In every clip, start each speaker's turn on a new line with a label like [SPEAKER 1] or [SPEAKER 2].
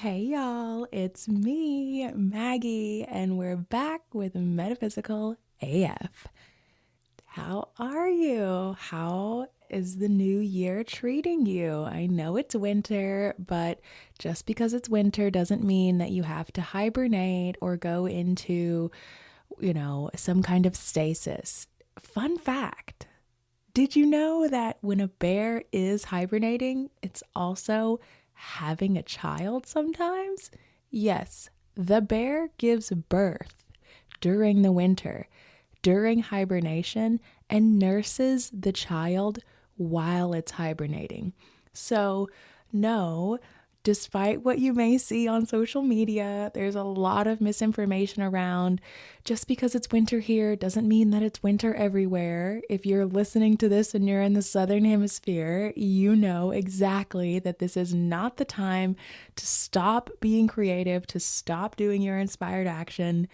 [SPEAKER 1] Hey y'all, it's me, Maggie, and we're back with Metaphysical AF. How are you? How is the new year treating you? I know it's winter, but just because it's winter doesn't mean that you have to hibernate or go into, some kind of stasis. Fun fact. Did you know that when a bear is hibernating, it's also having a child sometimes? Yes, the bear gives birth during the winter, during hibernation, and nurses the child while it's hibernating. So, no, despite what you may see on social media, there's a lot of misinformation around. Just because it's winter here doesn't mean that it's winter everywhere. If you're listening to this and you're in the southern hemisphere, you know exactly that this is not the time to stop being creative, to stop doing your inspired action.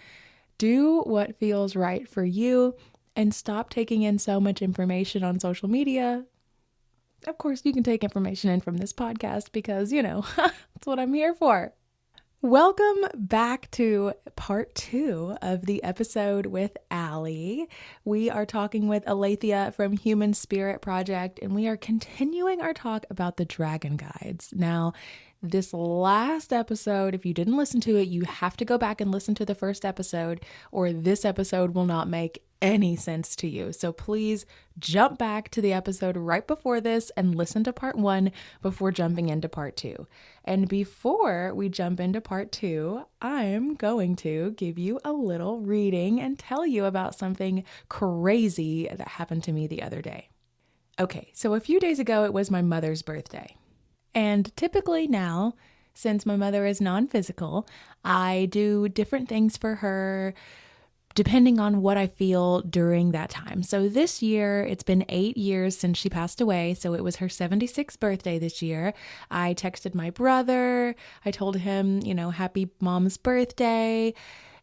[SPEAKER 1] Do what feels right for you and stop taking in so much information on social media. Of course, you can take information in from this podcast because, that's what I'm here for. Welcome back to part 2 of the episode with Allie. We are talking with Aletheia from Human Spirit Project, and we are continuing our talk about the dragon guides. Now, this last episode, if you didn't listen to it, you have to go back and listen to the first episode, or this episode will not make any sense to you. So please jump back to the episode right before this and listen to part 1 before jumping into part 2. And before we jump into part 2, I'm going to give you a little reading and tell you about something crazy that happened to me the other day. Okay, so a few days ago, it was my mother's birthday. And typically now, since my mother is non-physical, I do different things for her depending on what I feel during that time. So this year, it's been 8 years since she passed away. So it was her 76th birthday this year. I texted my brother. I told him, happy mom's birthday.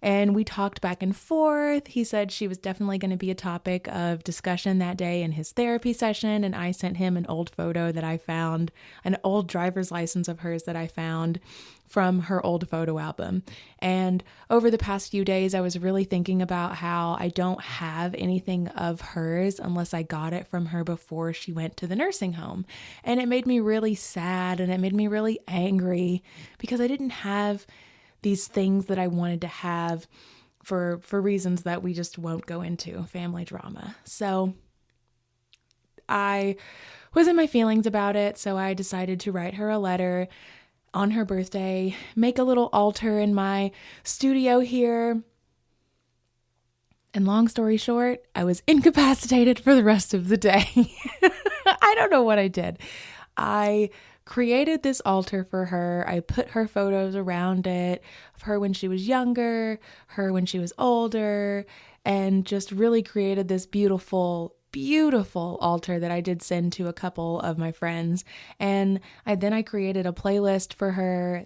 [SPEAKER 1] And we talked back and forth. He said she was definitely going to be a topic of discussion that day in his therapy session. And I sent him an old photo that I found, an old driver's license of hers that I found from her old photo album. And over the past few days, I was really thinking about how I don't have anything of hers unless I got it from her before she went to the nursing home. And it made me really sad and it made me really angry because I didn't have these things that I wanted to have for reasons that we just won't go into, family drama. So I was in my feelings about it, so I decided to write her a letter on her birthday, make a little altar in my studio here. And long story short, I was incapacitated for the rest of the day. I don't know what I did. I created this altar for her. I put her photos around it of her when she was younger, her when she was older, and just really created this beautiful altar that I did send to a couple of my friends. And I created a playlist for her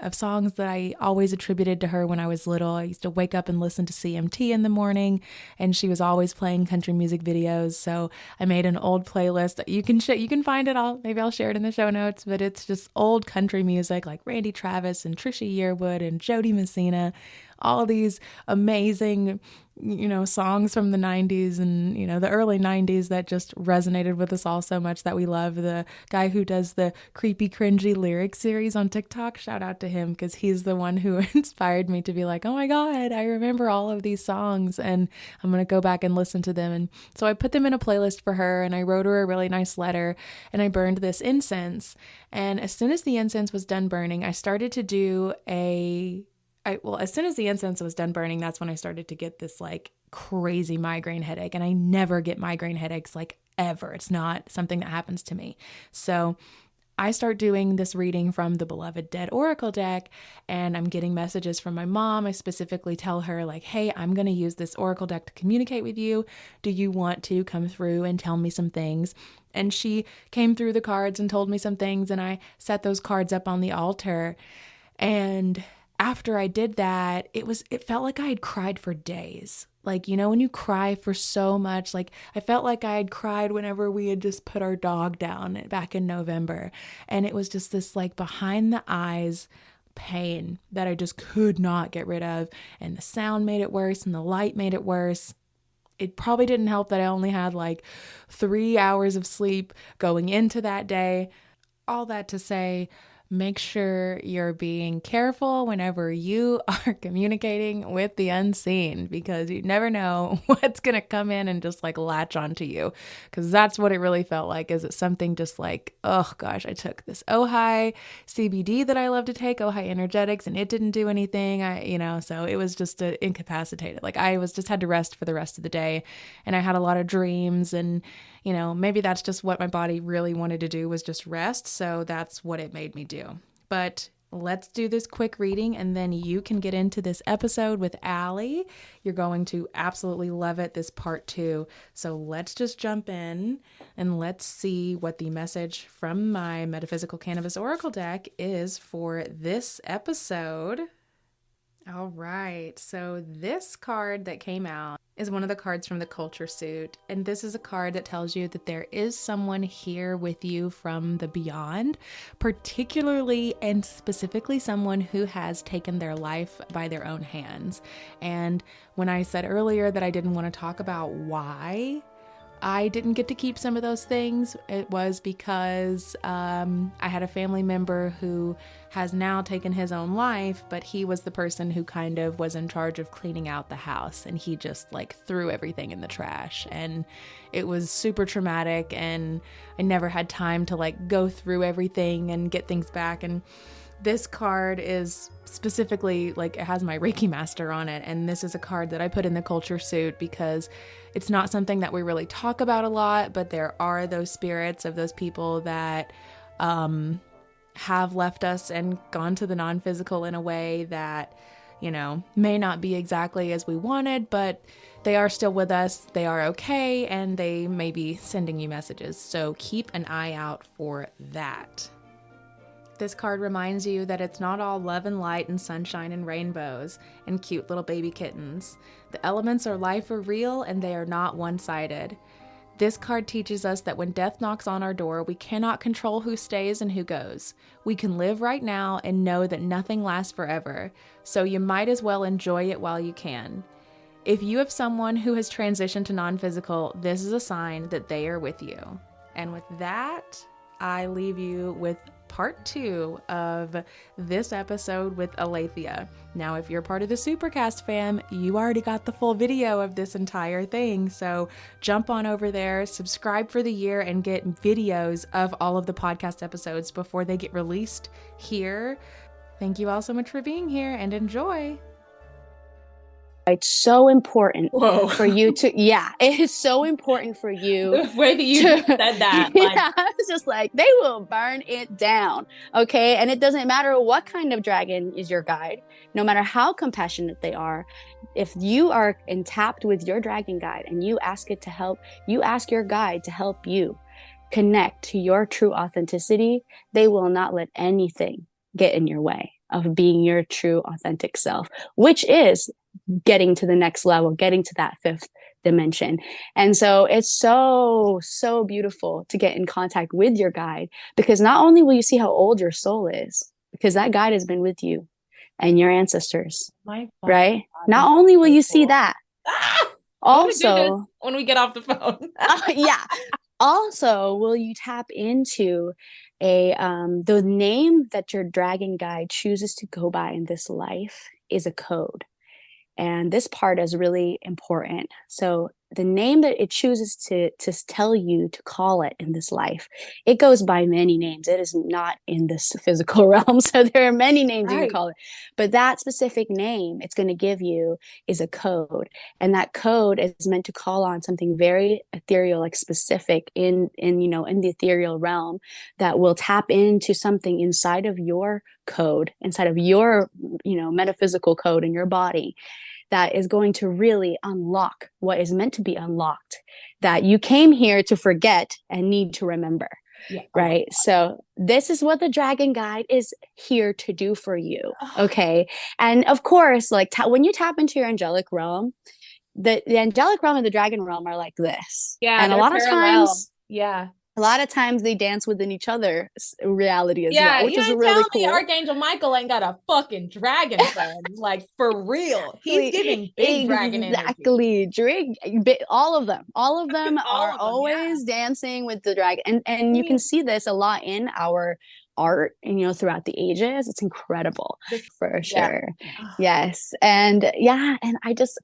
[SPEAKER 1] of songs that I always attributed to her when I was little. I used to wake up and listen to CMT in the morning, and she was always playing country music videos. So I made an old playlist. You can find it all. Maybe I'll share it in the show notes, but it's just old country music like Randy Travis and Trisha Yearwood and Jody Messina, all these amazing songs from the 90s and, the early 90s that just resonated with us all so much that we love. The guy who does the creepy, cringy lyric series on TikTok, shout out to him because he's the one who inspired me to be like, oh my God, I remember all of these songs and I'm going to go back and listen to them. And so I put them in a playlist for her and I wrote her a really nice letter and I burned this incense. And as soon as the incense was done burning, I started to do as soon as the incense was done burning, that's when I started to get this like crazy migraine headache. And I never get migraine headaches like ever. It's not something that happens to me. So I start doing this reading from the Beloved Dead Oracle deck, and I'm getting messages from my mom. I specifically tell her like, hey, I'm going to use this Oracle deck to communicate with you. Do you want to come through and tell me some things? And she came through the cards and told me some things, and I set those cards up on the altar. And after I did that, it felt like I had cried for days. like, you know, when you cry for so much, like I felt like I had cried whenever we had just put our dog down back in November. And it was just this like behind the eyes pain that I just could not get rid of. And the sound made it worse and the light made it worse. It probably didn't help that I only had like 3 hours of sleep going into that day. All that to say, make sure you're being careful whenever you are communicating with the unseen, because you never know what's going to come in and just like latch onto you. Because that's what it really felt like. Is it something just like, oh gosh, I took this Ojai CBD that I love to take, Ojai Energetics, and it didn't do anything. So it was just incapacitated. Like I was just had to rest for the rest of the day. And I had a lot of dreams, and maybe that's just what my body really wanted to do, was just rest. So that's what it made me do. But let's do this quick reading, and then you can get into this episode with Allie. You're going to absolutely love it, this part 2. So let's just jump in and let's see what the message from my Metaphysical Cannabis Oracle deck is for this episode. All right, so this card that came out is one of the cards from the culture suit, and this is a card that tells you that there is someone here with you from the beyond, particularly and specifically someone who has taken their life by their own hands. And when I said earlier that I didn't want to talk about why I didn't get to keep some of those things, it was because I had a family member who has now taken his own life, but he was the person who kind of was in charge of cleaning out the house, and he just like threw everything in the trash, and it was super traumatic, and I never had time to like go through everything and get things back. And this card is specifically like, it has my Reiki master on it, and this is a card that I put in the culture suit because it's not something that we really talk about a lot, but there are those spirits of those people that have left us and gone to the non-physical in a way that, may not be exactly as we wanted, but they are still with us, they are okay, and they may be sending you messages. So keep an eye out for that. This card reminds you that it's not all love and light and sunshine and rainbows and cute little baby kittens. The elements of life are real, and they are not one-sided. This card teaches us that when death knocks on our door, we cannot control who stays and who goes. We can live right now and know that nothing lasts forever, so you might as well enjoy it while you can. If you have someone who has transitioned to non-physical, this is a sign that they are with you. And with that, I leave you with part 2 of this episode with Aletheia. Now, if you're part of the Supercast fam, you already got the full video of this entire thing. So jump on over there, subscribe for the year, and get videos of all of the podcast episodes before they get released here. Thank you all so much for being here, and enjoy.
[SPEAKER 2] It's so important for you to, it is so important for you.
[SPEAKER 3] The way that you said that.
[SPEAKER 2] I was just like, they will burn it down. Okay. And it doesn't matter what kind of dragon is your guide, no matter how compassionate they are. If you are tapped with your dragon guide and you ask it to help, you ask your guide to help you connect to your true authenticity, they will not let anything get in your way of being your true authentic self, which is getting to the next level, getting to that 5th dimension. And so it's so, so beautiful to get in contact with your guide, because not only will you see how old your soul is, because that guide has been with you and your ancestors, right? Not only will you see that, also
[SPEAKER 3] when we get off the phone,
[SPEAKER 2] also will you tap into the name that your dragon guide chooses to go by in this life is a code. And this part is really important. So the name that it chooses to tell you to call it in this life, it goes by many names. It is not in this physical realm. So there are many names you can call it. But that specific name it's going to give you is a code. And that code is meant to call on something very ethereal, like specific in the ethereal realm, that will tap into something inside of your code, inside of your, metaphysical code in your body, that is going to really unlock what is meant to be unlocked, that you came here to forget and need to remember. Right. So this is what the dragon guide is here to do for you. Okay. And of course, like when you tap into your angelic realm, the angelic realm and the dragon realm are like this.
[SPEAKER 3] Yeah,
[SPEAKER 2] And
[SPEAKER 3] they're parallel. Yeah.
[SPEAKER 2] a lot of times they dance within each other's reality as
[SPEAKER 3] Yeah,
[SPEAKER 2] well, which
[SPEAKER 3] you
[SPEAKER 2] is
[SPEAKER 3] ain't
[SPEAKER 2] really
[SPEAKER 3] telling me
[SPEAKER 2] cool.
[SPEAKER 3] Archangel Michael ain't got a fucking dragon friend. Like, for real. He's giving big dragon energy.
[SPEAKER 2] Exactly. Drake, all of them
[SPEAKER 3] All
[SPEAKER 2] are
[SPEAKER 3] of them,
[SPEAKER 2] always dancing with the dragon. And you can see this a lot in our art and, you know, throughout the ages. It's incredible for sure. Yes. And yeah, and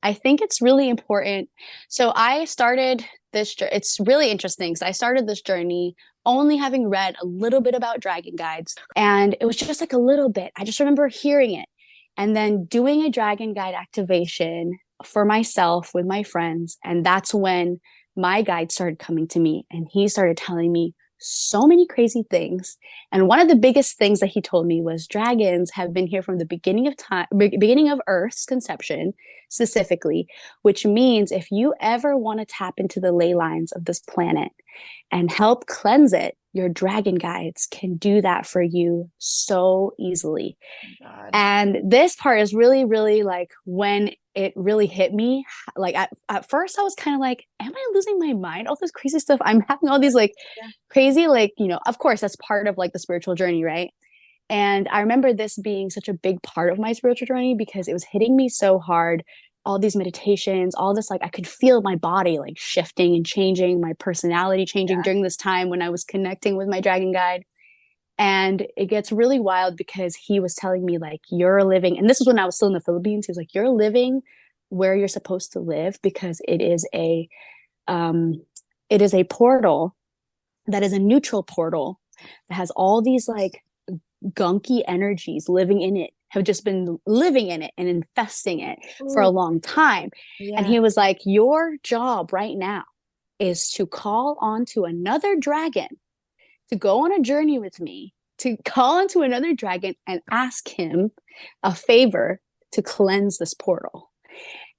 [SPEAKER 2] I think it's really important. So I started this, it's really interesting because I started this journey only having read a little bit about dragon guides, and it was just like a little bit. I just remember hearing it and then doing a dragon guide activation for myself with my friends. And that's when my guide started coming to me, and he started telling me so many crazy things. And one of the biggest things that he told me was dragons have been here from the beginning of time, beginning of Earth's conception specifically, which means if you ever want to tap into the ley lines of this planet and help cleanse it, your dragon guides can do that for you so easily.
[SPEAKER 3] God.
[SPEAKER 2] And this part is really, really like when it really hit me. Like at first I was kind of like, am I losing my mind? All this crazy stuff. I'm having all these like crazy, like, you know, of course that's part of like the spiritual journey, right? And I remember this being such a big part of my spiritual journey because it was hitting me so hard. All these meditations, all this, like I could feel my body like shifting and changing, my personality changing during this time when I was connecting with my dragon guide. And it gets really wild because he was telling me like, you're living, and this was when I was still in the Philippines. He was like, you're living where you're supposed to live because it is a portal that is a neutral portal that has all these like gunky energies living in it, have just been living in it and infesting it for a long time. And he was like, your job right now is to call on to another dragon, to go on a journey with me, to call into another dragon and ask him a favor to cleanse this portal.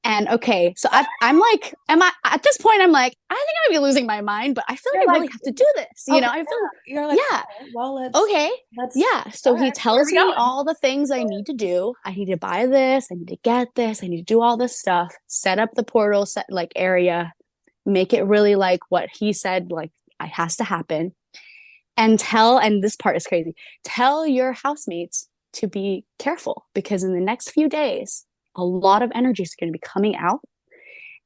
[SPEAKER 2] And okay, so I'm like, am I at this point? I'm like, I think I might be losing my mind, but I feel like I really have to do this. You know, I feel
[SPEAKER 1] you're like,
[SPEAKER 2] yeah.
[SPEAKER 1] Okay, well, let's
[SPEAKER 2] So he tells me all the things I need to do. I need to buy this. I need to get this. I need to do all this stuff. Set up the portal, set like area, make it really like what he said. Like it has to happen. And this part is crazy. Tell your housemates to be careful because in the next few days, a lot of energy is going to be coming out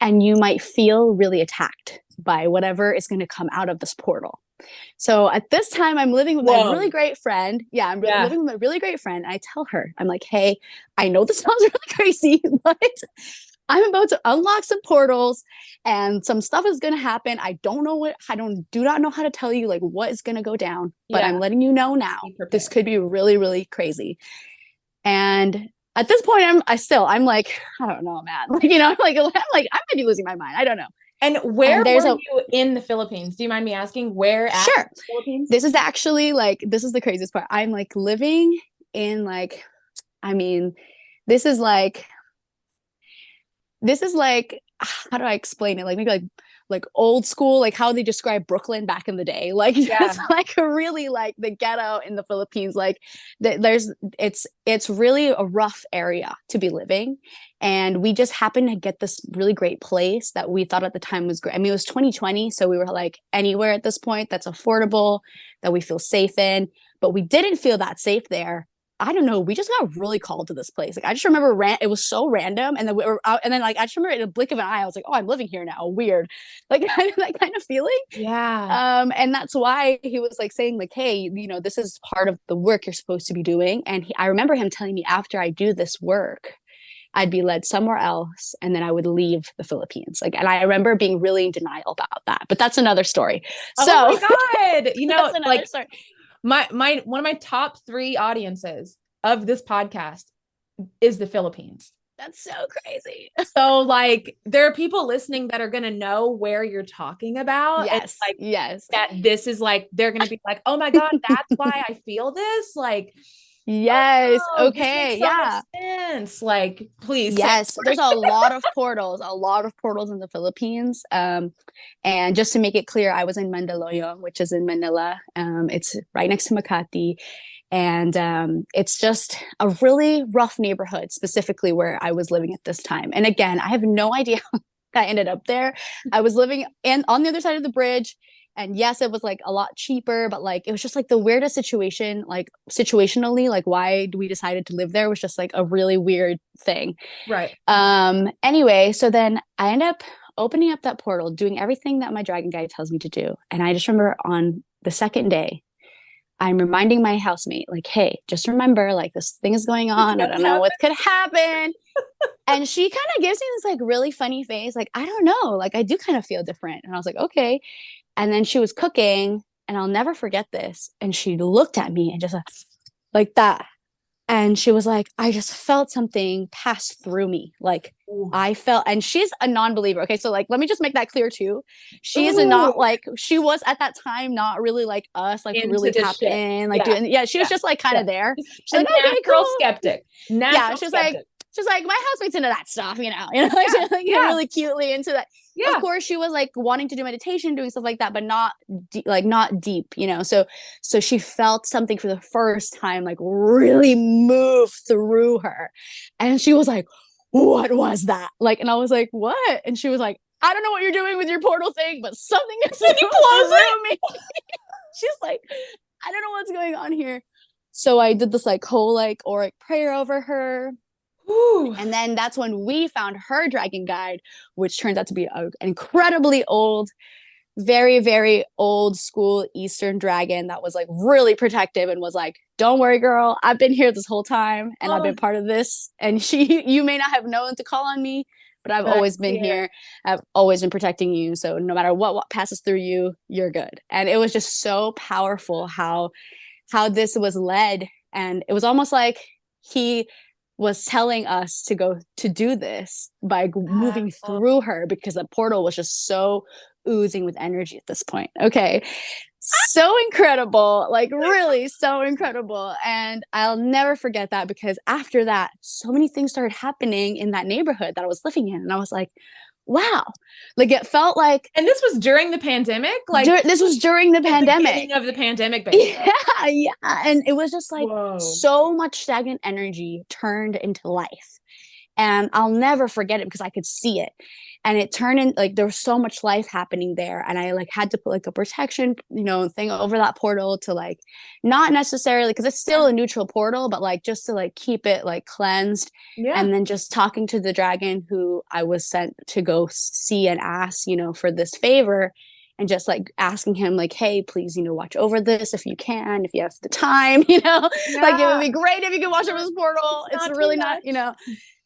[SPEAKER 2] and you might feel really attacked by whatever is going to come out of this portal. So at this time, I'm living with my really great friend. Yeah, I'm living with my really great friend. And I tell her, I'm like, hey, I know this sounds really crazy, but I'm about to unlock some portals and some stuff is going to happen. Do not know how to tell you like what is going to go down, but I'm letting you know now. This could be really, really crazy. And at this point, I'm like, I don't know, man. Like, you know, I'm like, I might be losing my mind. I don't know.
[SPEAKER 3] And where were you in the Philippines? Do you mind me asking where at
[SPEAKER 2] the
[SPEAKER 3] Philippines?
[SPEAKER 2] This is actually like, this is the craziest part. I'm like living in like, I mean, this is like, how do I explain it? Like maybe like old school, like how they describe Brooklyn back in the day. Like it's like really like the ghetto in the Philippines. Like it's really a rough area to be living. And we just happened to get this really great place that we thought at the time was great. I mean, it was 2020. So we were like anywhere at this point that's affordable, that we feel safe in, but we didn't feel that safe there. I don't know. We just got really called to this place. Like I just remember it was so random, and then we were out, and then like I just remember in a blink of an eye, I was like, "Oh, I'm living here now." Weird, like that kind of feeling.
[SPEAKER 3] Yeah.
[SPEAKER 2] And that's why he was like saying like, "Hey, you know, this is part of the work you're supposed to be doing." And I remember him telling me after I do this work, I'd be led somewhere else, and then I would leave the Philippines. Like, and I remember being really in denial about that. But that's another story.
[SPEAKER 3] Oh my God! You know, like
[SPEAKER 2] story.
[SPEAKER 3] My one of my top 3 audiences of this podcast is the Philippines.
[SPEAKER 2] That's so crazy.
[SPEAKER 3] So like there are people listening that are going to know where you're talking about.
[SPEAKER 2] Yes.
[SPEAKER 3] And, like,
[SPEAKER 2] yes.
[SPEAKER 3] That this is like, they're going to be like, oh my God, that's why I feel this. Like,
[SPEAKER 2] yes.
[SPEAKER 3] Oh,
[SPEAKER 2] okay.
[SPEAKER 3] This makes so much sense. Like, please.
[SPEAKER 2] Yes. There's a lot of portals in the Philippines. And just to make it clear, I was in Mandaluyong, which is in Manila. It's right next to Makati. And it's just a really rough neighborhood, specifically where I was living at this time. And again, I have no idea I ended up there. I was living on the other side of the bridge. And yes, it was like a lot cheaper, but like it was just like the weirdest situation, like situationally, like why we decided to live there was just like a really weird thing.
[SPEAKER 3] Right.
[SPEAKER 2] Anyway, so then I end up opening up that portal, doing everything that my dragon guide tells me to do. And I just remember on the second day, I'm reminding my housemate, like, hey, just remember, like, this thing is going on. I don't know what could happen. And she kind of gives me this like really funny face, like, I don't know, like, I do kind of feel different. And I was like, okay. And then she was cooking, and I'll never forget this. And she looked at me and just like that. And she was like, I just felt something pass through me. Like,
[SPEAKER 3] Ooh.
[SPEAKER 2] I felt, and she's a non-believer. Okay. So like, let me just make that clear too. She is not like, she was at that time, not really like us, like really tapped in, like doing, she was just like kind of there. She's like, okay, cool.
[SPEAKER 3] Skeptic.
[SPEAKER 2] She's like, my housemate's into that stuff, she's like really cutely into that. Of course, she was like wanting to do meditation, doing stuff like that, but not not deep, So she felt something for the first time, like really move through her, and she was like, "What was that?" Like, and I was like, "What?" And she was like, "I don't know what you're doing with your portal thing, but something is close me." She's like, "I don't know what's going on here." So I did this like whole like auric prayer over her. Ooh. And then that's when we found her dragon guide, which turns out to be an incredibly old, very, very old school Eastern dragon that was like really protective and was like, don't worry, girl, I've been here this whole time and I've been part of this. And you may not have known to call on me, but I've always been here. I've always been protecting you. So no matter what passes through you, you're good. And it was just so powerful how this was led. And it was almost like he was telling us to go to do this by moving through her, because the portal was just so oozing with energy at this point. Okay. So incredible, like really so incredible. And I'll never forget that, because after that, so many things started happening in that neighborhood that I was living in. And I was like, wow, like it felt like.
[SPEAKER 3] And this was during the pandemic? Like
[SPEAKER 2] this was during the pandemic.
[SPEAKER 3] Beginning of the pandemic, basically.
[SPEAKER 2] Yeah. And it was just like so much stagnant energy turned into life. And I'll never forget it because I could see it. And it turned in like there was so much life happening there. And I like had to put like a protection, thing over that portal to like not necessarily, because it's still a neutral portal, but like just to like keep it like cleansed. Yeah. And then just talking to the dragon who I was sent to go see and ask, for this favor. And just like asking him like, hey, please, watch over this if you can, if you have the time, like it would be great if you could watch over this portal. It's really not,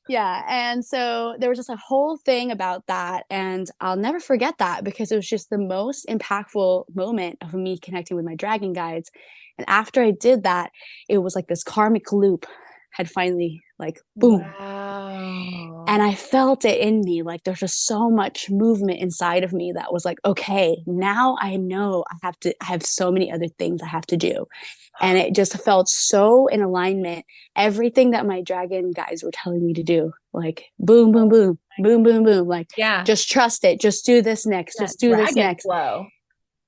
[SPEAKER 2] Yeah. And so there was just a whole thing about that. And I'll never forget that, because it was just the most impactful moment of me connecting with my dragon guides. And after I did that, it was like this karmic loop had finally like boom. Wow. And I felt it in me. Like there's just so much movement inside of me that was like, okay, now I know I have so many other things I have to do. And it just felt so in alignment. Everything that my dragon guides were telling me to do, like boom, boom, boom, boom, boom, boom. Like, just trust it. Just do this next. Just do this next.
[SPEAKER 3] Flow.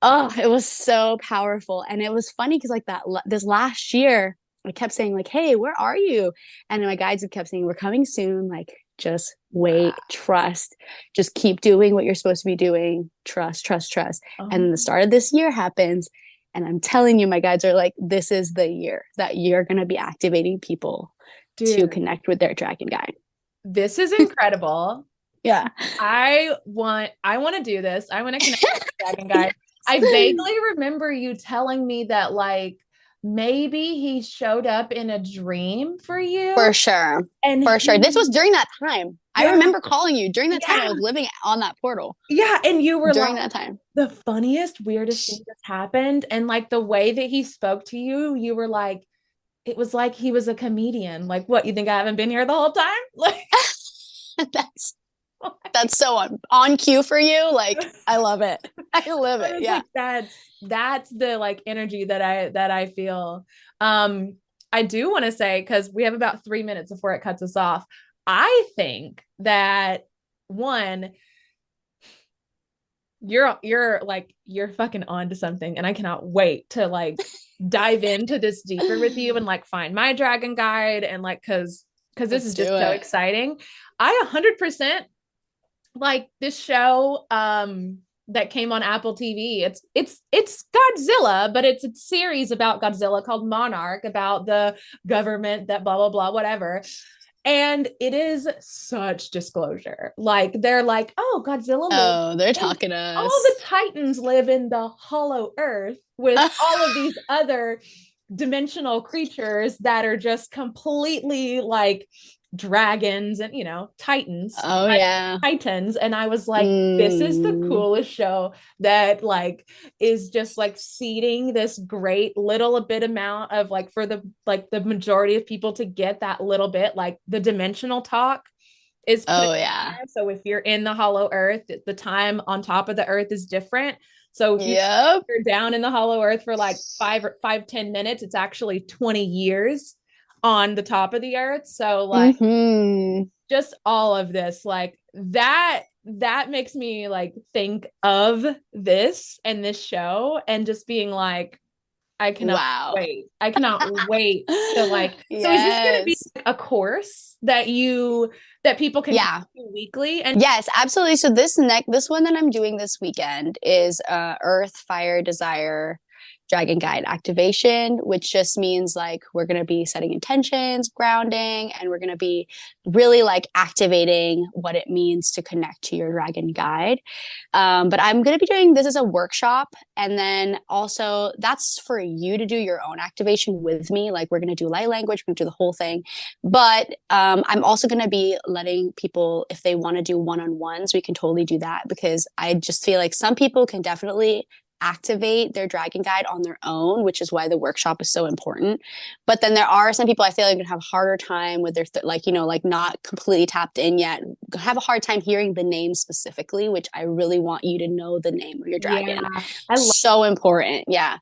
[SPEAKER 2] Oh, it was so powerful. And it was funny because like this last year, I kept saying like, hey, where are you? And my guides kept saying, we're coming soon. Like, just wait, trust, just keep doing what you're supposed to be doing. Trust, trust, trust. And then the start of this year happens. And I'm telling you, my guides are like, this is the year that you're going to be activating people to connect with their dragon guide.
[SPEAKER 3] This is incredible.
[SPEAKER 2] Yeah.
[SPEAKER 3] I want to do this. I want to connect with the dragon guide. I vaguely remember you telling me that like, maybe he showed up in a dream for you.
[SPEAKER 2] For sure. And for sure. This was during that time. Yeah. I remember calling you during that time. I was living on that portal.
[SPEAKER 3] Yeah. And you were
[SPEAKER 2] during that time.
[SPEAKER 3] The funniest, weirdest thing that happened. And like the way that he spoke to you, you were like, it was like he was a comedian. Like, what, you think I haven't been here the whole time? Like
[SPEAKER 2] that's so on cue for you. Like, I love it. I love it. Yeah.
[SPEAKER 3] Like, that's the like energy that I feel. I do want to say, because we have about 3 minutes before it cuts us off. I think that one, you're fucking on to something, and I cannot wait to like dive into this deeper with you and like find my dragon guide and like, cause this is just so exciting. I 100% like this show that came on Apple TV. It's Godzilla, but it's a series about Godzilla called Monarch, about the government that blah blah blah whatever. And it is such disclosure. Like they're like, oh, Godzilla lives.
[SPEAKER 2] Oh, they're talking to us.
[SPEAKER 3] All the Titans live in the hollow earth with all of these other dimensional creatures that are just completely like dragons and, you know, titans.
[SPEAKER 2] Oh, yeah.
[SPEAKER 3] Titans. And I was like, this is the coolest show that like is just like seeding this great little bit amount of like for the like the majority of people to get that little bit, like the dimensional talk is put
[SPEAKER 2] yeah.
[SPEAKER 3] So if you're in the hollow earth, the time on top of the earth is different. So if you're down in the hollow earth for like 10 minutes, it's actually 20 years on the top of the earth. So like just all of this, like that makes me like think of this and this show and just being like, I cannot wait. I cannot wait to like. Yes. So is this going to be a course that people can do weekly? And
[SPEAKER 2] yes, absolutely. So this one that I'm doing this weekend is Earth, Fire, Desire, Dragon Guide activation, which just means like we're going to be setting intentions, grounding, and we're going to be really like activating what it means to connect to your dragon guide. But I'm going to be doing this as a workshop. And then also that's for you to do your own activation with me. Like we're going to do light language, we're going to do the whole thing. But I'm also going to be letting people, if they want to do one-on-ones, we can totally do that, because I just feel like some people can definitely activate their dragon guide on their own, which is why the workshop is so important. But then there are some people I feel like can have a harder time with their like, you know, like not completely tapped in yet, have a hard time hearing the name specifically, which I really want you to know the name of your dragon. So important. Yeah.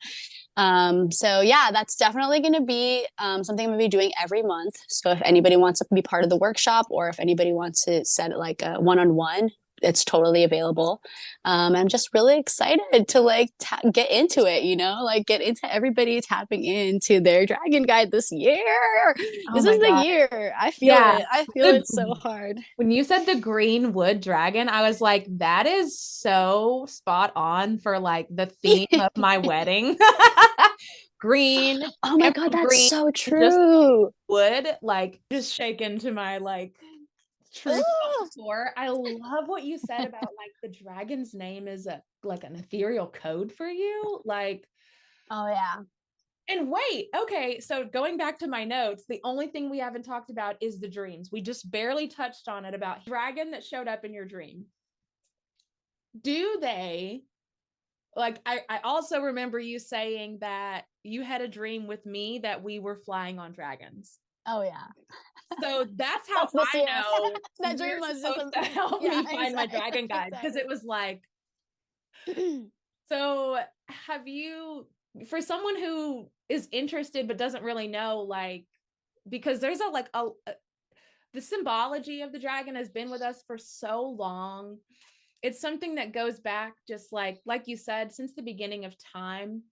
[SPEAKER 2] So yeah, that's definitely going to be something I'm going to be doing every month. So if anybody wants to be part of the workshop, or if anybody wants to set it like a one-on-one, it's totally available. I'm just really excited to like get into it, you know, like get into everybody tapping into their dragon guide this year. This is the year. I feel it. I feel it so hard.
[SPEAKER 3] When you said the green wood dragon, I was like, that is so spot on for like the theme of my wedding. Green.
[SPEAKER 2] Oh my God, that's so true.
[SPEAKER 3] Wood, like just shake into my like truth before. I love what you said about like the dragon's name is like an ethereal code for you. Like,
[SPEAKER 2] oh yeah.
[SPEAKER 3] And wait, okay, so going back to my notes, the only thing we haven't talked about is the dreams. We just barely touched on it about dragon that showed up in your dream. Do they, like, I also remember you saying that you had a dream with me that we were flying on dragons.
[SPEAKER 2] Oh yeah.
[SPEAKER 3] So that's how I know that dream was supposed to help me find my dragon guide, because it was like, so have you, for someone who is interested but doesn't really know, like, because there's the symbology of the dragon has been with us for so long. It's something that goes back just like you said, since the beginning of time.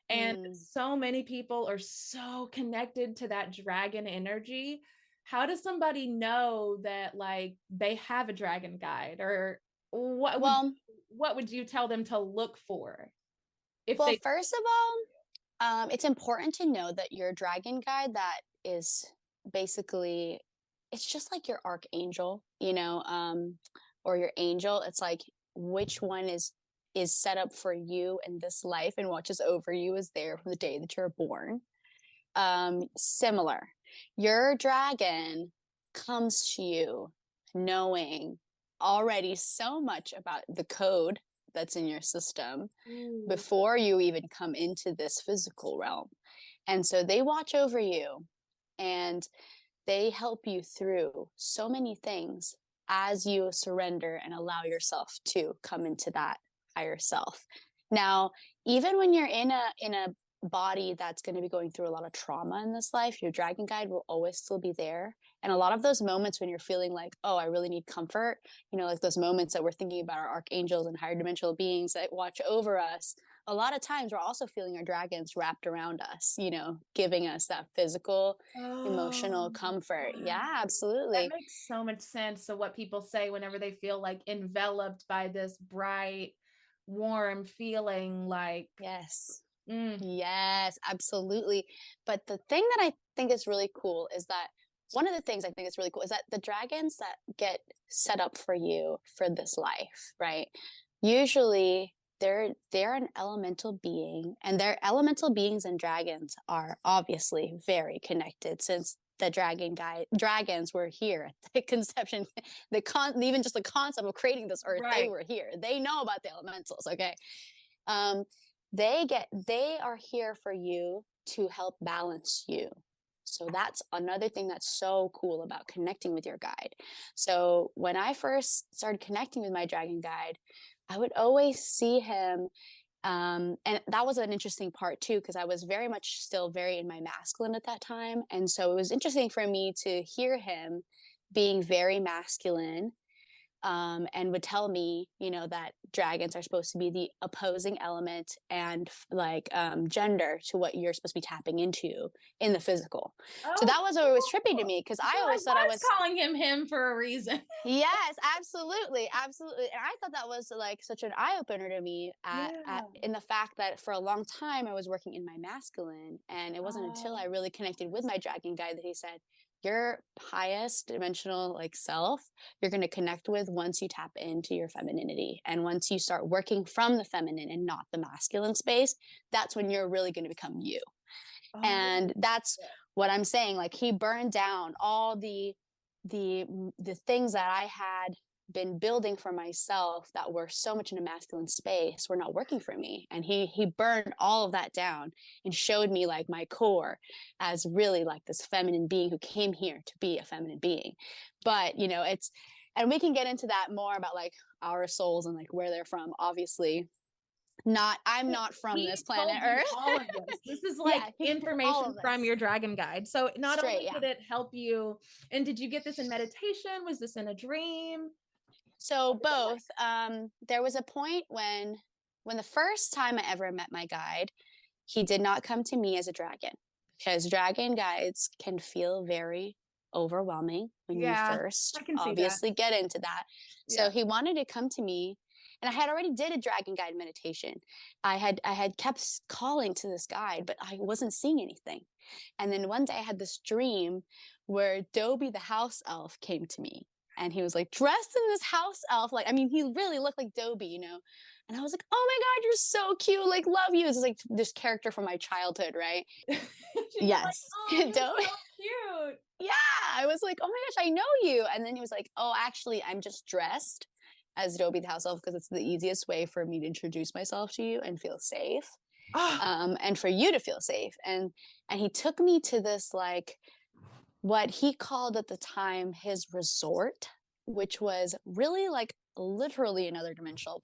[SPEAKER 3] And so many people are so connected to that dragon energy. How does somebody know that like they have a dragon guide, or what would you tell them to look for?
[SPEAKER 2] First of all, it's important to know that your dragon guide, that is basically, it's just like your archangel, you know, or your angel. It's like which one is set up for you in this life and watches over you is there from the day that you're born. Similar, your dragon comes to you knowing already so much about the code that's in your system before you even come into this physical realm. And so they watch over you and they help you through so many things as you surrender and allow yourself to come into that higher self. Now, even when you're in a body that's going to be going through a lot of trauma in this life, your dragon guide will always still be there. And a lot of those moments when you're feeling like, oh, I really need comfort, you know, like those moments that we're thinking about our archangels and higher dimensional beings that watch over us, a lot of times we're also feeling our dragons wrapped around us, you know, giving us that physical, emotional comfort. Yeah, absolutely.
[SPEAKER 3] That makes so much sense. So what people say whenever they feel like enveloped by this bright, warm feeling, like
[SPEAKER 2] Yes. Yes, absolutely. But the thing that I think is really cool is that one of the things I think is really cool is that the dragons that get set up for you for this life, right? Usually they're an elemental being, and their elemental beings and dragons are obviously very connected, since the dragons were here at the conception, even just the concept of creating this earth, they were here. They know about the elementals, okay? They are here for you to help balance you. So that's another thing that's so cool about connecting with your guide. So when I first started connecting with my dragon guide, I would always see him. And that was an interesting part too, because I was very much still very in my masculine at that time. And so it was interesting for me to hear him being very masculine, and would tell me, you know, that dragons are supposed to be the opposing element and like gender to what you're supposed to be tapping into in the physical. So that was what was trippy to me, because I always thought I was
[SPEAKER 3] calling him for a reason.
[SPEAKER 2] Yes, absolutely, absolutely. And I thought that was like such an eye opener to me in the fact that for a long time I was working in my masculine, and it wasn't until I really connected with my dragon guide that he said, your highest dimensional like self, you're going to connect with once you tap into your femininity, and once you start working from the feminine and not the masculine space, that's when you're really going to become you. And that's what I'm saying. Like, he burned down all the things that I had been building for myself that were so much in a masculine space were not working for me, and he burned all of that down and showed me like my core as really like this feminine being who came here to be a feminine being. But you know, and we can get into that more about like our souls and like where they're from. Obviously I'm not from this planet Earth.
[SPEAKER 3] All of this is like information from your dragon guide. So not only did it help you, and did you get this in meditation? Was this in a dream?
[SPEAKER 2] So both. There was a point when the first time I ever met my guide, he did not come to me as a dragon, because dragon guides can feel very overwhelming when you first obviously get into that. So he wanted to come to me, and I had already did a dragon guide meditation. I had kept calling to this guide, but I wasn't seeing anything. And then one day I had this dream where Dobie the house elf came to me, and he was like dressed in this house elf, like, I mean, he really looked like Dobie, you know. And I was like, oh my God, you're so cute, like, love you. It's like this character from my childhood, right? Yes.
[SPEAKER 3] Like, oh, you're so cute.
[SPEAKER 2] Yeah, I was like, oh my gosh, I know you. And then he was like, oh, actually, I'm just dressed as Dobie the house elf because it's the easiest way for me to introduce myself to you and feel safe. And for you to feel safe. And he took me to this, like, what he called at the time his resort, which was really like literally another dimensional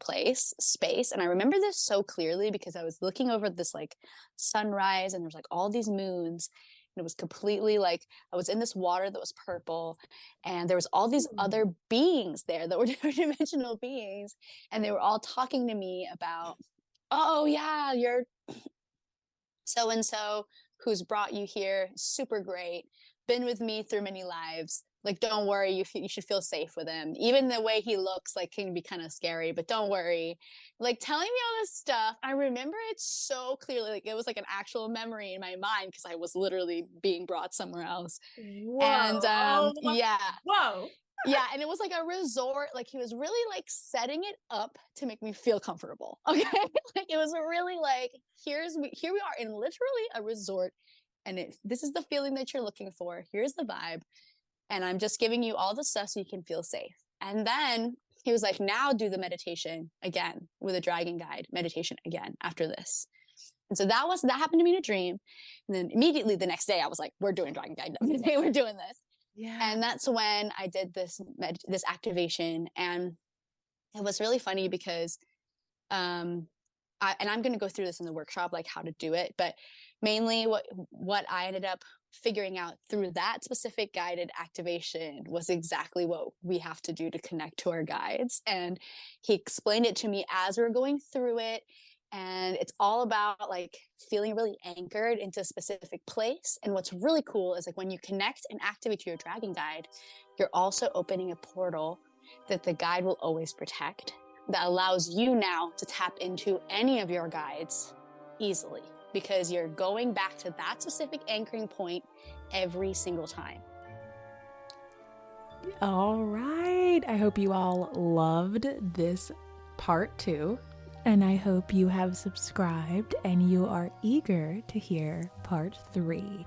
[SPEAKER 2] space. And I remember this so clearly because I was looking over this like sunrise, and there's like all these moons, and it was completely like I was in this water that was purple, and there was all these other beings there that were different dimensional beings, and they were all talking to me about, oh yeah, you're so and so who's brought you here, super great, been with me through many lives, like, don't worry, you should feel safe with him. Even the way he looks like can be kind of scary, but don't worry. Like, telling me all this stuff. I remember it so clearly. Like, it was like an actual memory in my mind because I was literally being brought somewhere else.
[SPEAKER 3] Whoa.
[SPEAKER 2] And yeah.
[SPEAKER 3] Whoa.
[SPEAKER 2] Yeah, and it was like a resort. Like, he was really like setting it up to make me feel comfortable. Okay. Like, it was really like, here we are in literally a resort, and this is the feeling that you're looking for. Here's the vibe. And I'm just giving you all the stuff so you can feel safe. And then he was like, now do the meditation again with a dragon guide meditation again after this. And so that happened to me in a dream. And then immediately the next day I was like, we're doing dragon guide. We're doing this. Yeah. And that's when I did this activation. And it was really funny because, and I'm going to go through this in the workshop, like how to do it. But mainly what I ended up figuring out through that specific guided activation was exactly what we have to do to connect to our guides. And he explained it to me as we were going through it. And it's all about like feeling really anchored into a specific place. And what's really cool is like when you connect and activate your dragon guide, you're also opening a portal that the guide will always protect, that allows you now to tap into any of your guides easily, because you're going back to that specific anchoring point every single time.
[SPEAKER 1] All right. I hope you all loved this part 2. And I hope you have subscribed and you are eager to hear part 3.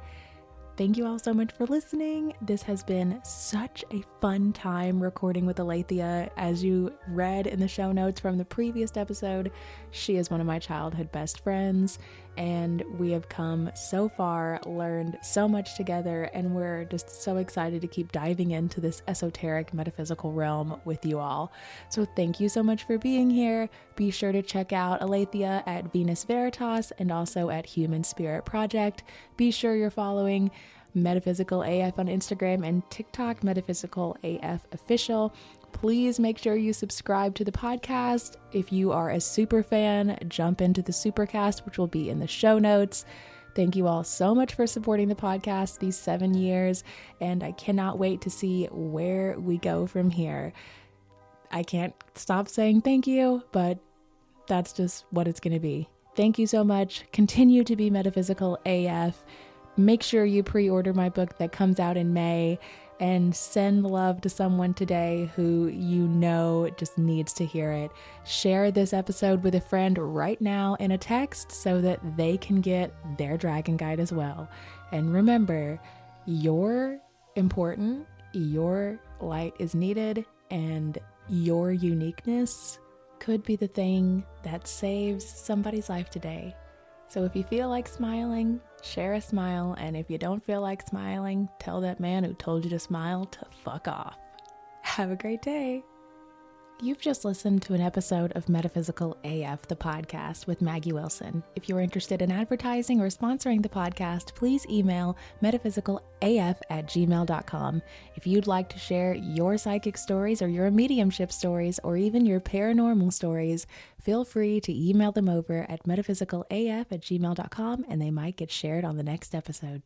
[SPEAKER 1] Thank you all so much for listening. This has been such a fun time recording with Aletheia. As you read in the show notes from the previous episode, she is one of my childhood best friends, and we have come so far, learned so much together, and we're just so excited to keep diving into this esoteric metaphysical realm with you all. So thank you so much for being here. Be sure to check out Aletheia at Venus Veritas and also at Human Spirit Project. Be sure you're following Metaphysical AF on Instagram and TikTok, Metaphysical AF Official. Please make sure you subscribe to the podcast. If you are a super fan, jump into the Supercast, which will be in the show notes. Thank you all so much for supporting the podcast these 7 years, and I cannot wait to see where we go from here. I can't stop saying thank you, but that's just what it's going to be. Thank you so much. Continue to be Metaphysical AF. Make sure you pre-order my book that comes out in May, and send love to someone today who you know just needs to hear it. Share this episode with a friend right now in a text so that they can get their dragon guide as well. And remember, you're important, your light is needed, and your uniqueness could be the thing that saves somebody's life today. So if you feel like smiling, share a smile, and if you don't feel like smiling, tell that man who told you to smile to fuck off. Have a great day. You've just listened to an episode of Metaphysical AF, the podcast with Maggie Wilson. If you're interested in advertising or sponsoring the podcast, please email metaphysicalaf@gmail.com. If you'd like to share your psychic stories or your mediumship stories or even your paranormal stories, feel free to email them over at metaphysicalaf@gmail.com and they might get shared on the next episode.